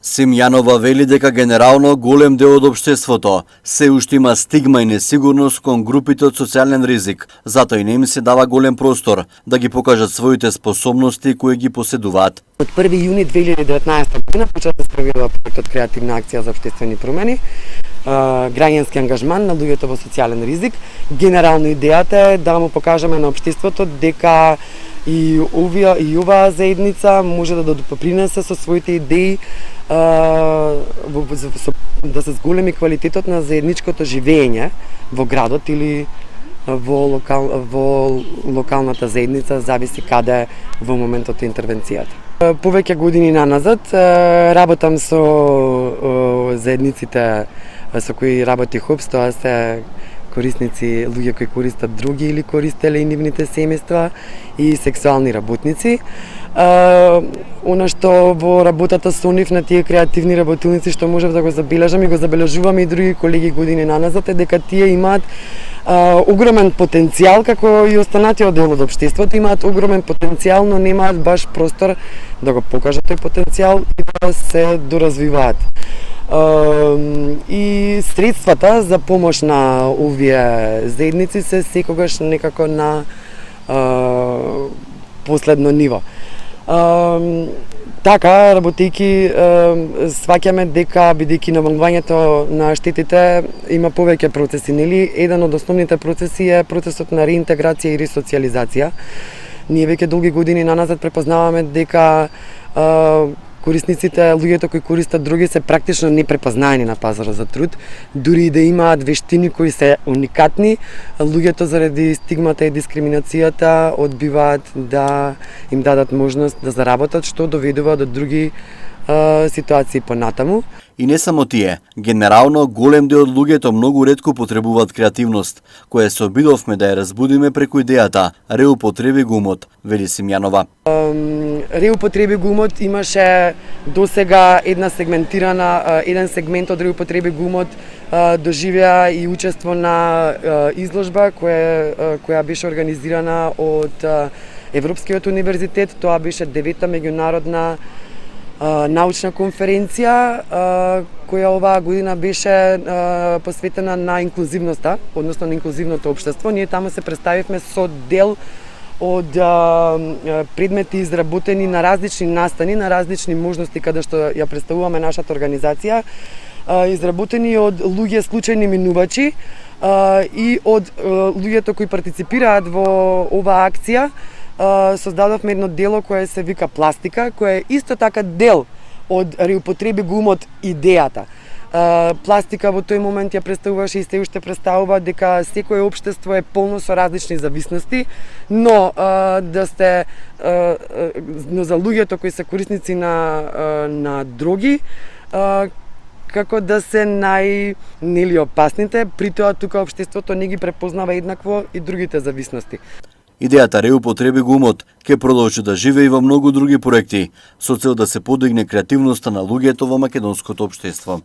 Симјанова вели дека генерално голем дел од општеството се уште има стигма и несигурност кон групите од социјален ризик, затоа и не им се дава голем простор да ги покажат своите способности кои ги поседуваат. Од 1 јуни 2019 година почна да спроведува проектот Креативна акција за општествени промени, граѓански ангажман на луѓето во социјален ризик. Генерално идејата е да му покажеме на општеството дека и оваа заедница може да допринесе со своите идеи да се зголеми квалитетот на заедничкото живење во градот или во локалната заедница, зависи каде во моментот на интервенцијата. Повеќе години наназад работам со заедниците со кои работи ХОПС, тоа се корисници, луѓе кои користат други или користеле и нивните семејства и сексуални работници. Она што во работата со нив на тие креативни работилници што можев да го забележам и го забележуваме и други колеги години наназад е дека тие имаат огромен потенцијал, како и останатиот дел од општеството, имаат огромен потенцијал, но немаат баш простор да го покажат тој потенцијал и да се доразвиваат. И средствата за помош на овие заедници се секогаш некако на последно ниво. Така, работејќи, сваќаме дека, бидејќи намалувањето на штетите има повеќе процеси, нели? Еден од основните процеси е процесот на реинтеграција и ресоциализација. Ние веќе долги години наназад препознаваме дека корисниците, луѓето кои користат други се практично непрепознаени на пазарот за труд, дури и да имаат вештини кои се уникатни, луѓето заради стигмата и дискриминацијата одбиваат да им дадат можност да заработат, што доведува до други ситуации понатаму. И не само тие, генерално голем дел од луѓето многу ретко потребуваат креативност, која се обидовме да ја разбудиме преку идејата реупотреби го умот, вели Симјанова. Реупотреби го умот имаше досега еден сегмент од реупотреби го умот доживеа и учество на изложба која беше организирана од Европскиот универзитет. Тоа беше 9-та меѓународна научна конференција која оваа година беше посветена на инклузивноста, односно на инклузивното општество. Ние таму се представивме со дел од предмети изработени на различни настани, на различни можности каде што ја представуваме нашата организација, изработени од луѓе случајни минувачи и од луѓето кои партиципираат во оваа акција. Создадовме едно дело кое се вика Пластика, кое е исто така дел од реупотреби го умот идејата. Пластика во тој момент ја представуваше и се уште представува дека секое општество е полно со различни зависности, но но за луѓето кои се корисници на дроги, како да се нели опасните, при тоа тука општеството не ги препознава еднакво и другите зависности. Идејата реупотреби го умот ќе продолжи да живее и во многу други проекти, со цел да се подигне креативноста на луѓето во македонското општество.